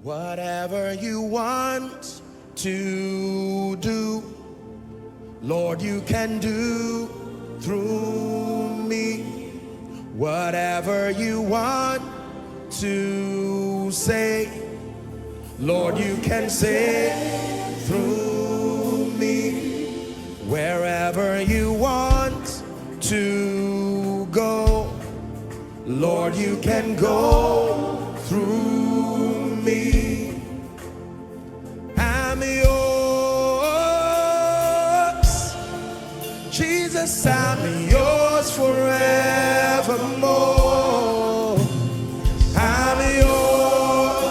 Whatever you want to do, Lord, you can do through me. Whatever you want to say, Lord, you can say through me. Wherever you want to go, Lord, you can go through me. I'm yours, Jesus, I'm yours forevermore. I'm yours,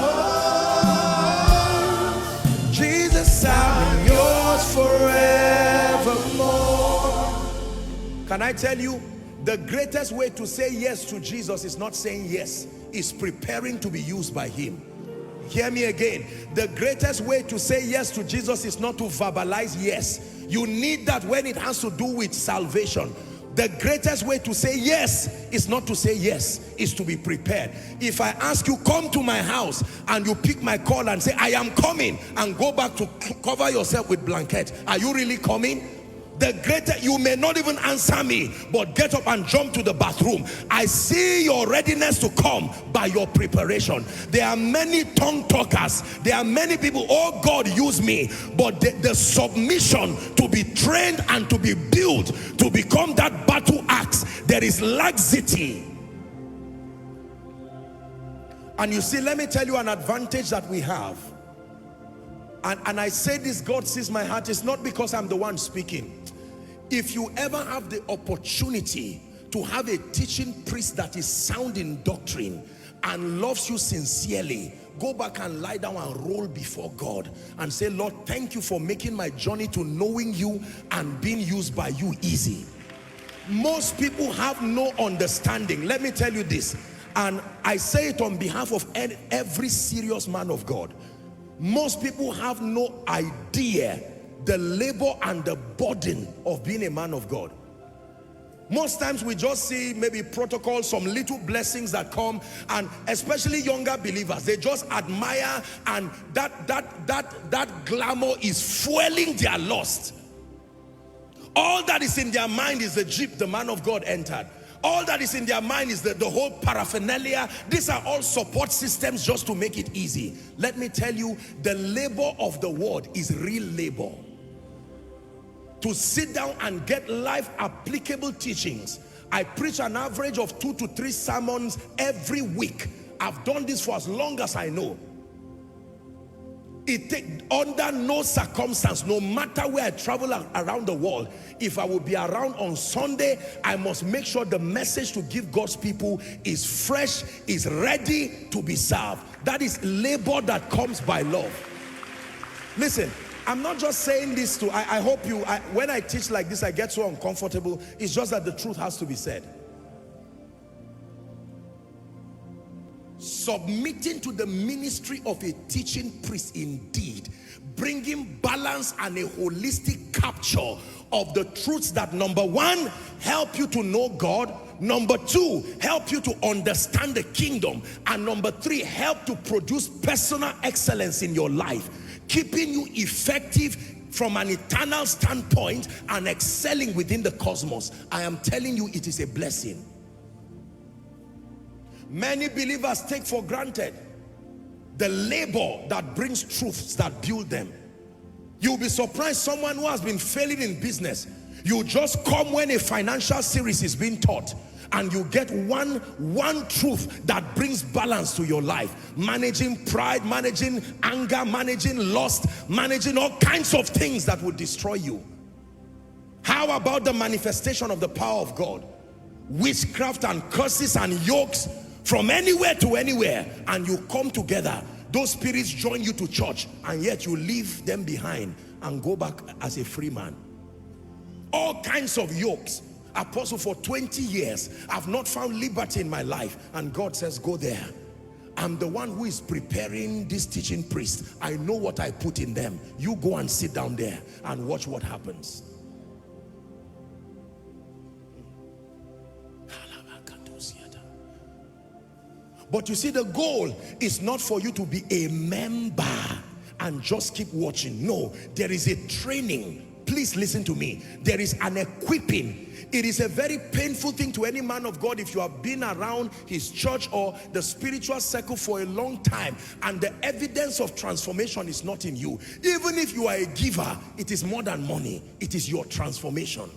Jesus, I'm yours forevermore. Can I tell you, the greatest way to say yes to Jesus is not saying yes, it's preparing to be used by him. Hear me again. The greatest way to say yes to Jesus is not to verbalize yes. You need that when it has to do with salvation. The greatest way to say yes is not to say yes, is to be prepared. If I ask you, come to my house, and you pick my call and say, I am coming, and go back to cover yourself with blanket, are you really coming? The greater, you may not even answer me, but get up and jump to the bathroom. I see your readiness to come by your preparation. There are many tongue talkers. There are many people, oh God, use me. But the submission to be trained and to be built to become that battle axe, there is laxity. And you see, let me tell you an advantage that we have. And I say this, God sees my heart. It's not because I'm the one speaking. If you ever have the opportunity to have a teaching priest that is sound in doctrine and loves you sincerely, go back and lie down and roll before God and say, Lord, thank you for making my journey to knowing you and being used by you easy. Most people have no understanding. Let me tell you this, and I say it on behalf of every serious man of God. Most people have no idea the labor and the burden of being a man of God. Most times we just see maybe protocols, some little blessings that come, and especially younger believers, they just admire, and that glamour is fueling their lust. All that is in their mind is the jeep the man of God entered. All that is in their mind is the whole paraphernalia. These are all support systems just to make it easy. Let me tell you, the labor of the word is real labor. To sit down and get life applicable teachings. I preach an average of 2 to 3 sermons every week. I've done this for as long as I know. It takes, under no circumstance, no matter where I travel around the world, if I will be around on Sunday, I must make sure the message to give God's people is fresh, is ready to be served. That is labor that comes by love. Listen, I'm not just saying this to, I hope you, when I teach like this, I get so uncomfortable. It's just that the truth has to be said. Submitting to the ministry of a teaching priest indeed, bringing balance and a holistic capture of the truths that, number one, help you to know God, number two, help you to understand the kingdom, and number three, help to produce personal excellence in your life, keeping you effective from an eternal standpoint and excelling within the cosmos. I am telling you, it is a blessing. Many believers take for granted the labor that brings truths that build them. You'll be surprised, someone who has been failing in business, you just come when a financial series is being taught, and you get one truth that brings balance to your life. Managing pride, managing anger, managing lust, managing all kinds of things that would destroy you. How about the manifestation of the power of God? Witchcraft and curses and yokes from anywhere to anywhere, and you come together. Those spirits join you to church, and yet you leave them behind and go back as a free man. All kinds of yokes. Apostle, for 20 years I've not found liberty in my life, and God says, go there. I'm the one who is preparing this teaching priest. I know what I put in them. You go and sit down there and watch what happens. But you see, the goal is not for you to be a member and just keep watching. No, there is a training. Please listen to me. There is an equipping. It is a very painful thing to any man of God if you have been around his church or the spiritual circle for a long time and the evidence of transformation is not in you. Even if you are a giver, it is more than money. It is your transformation.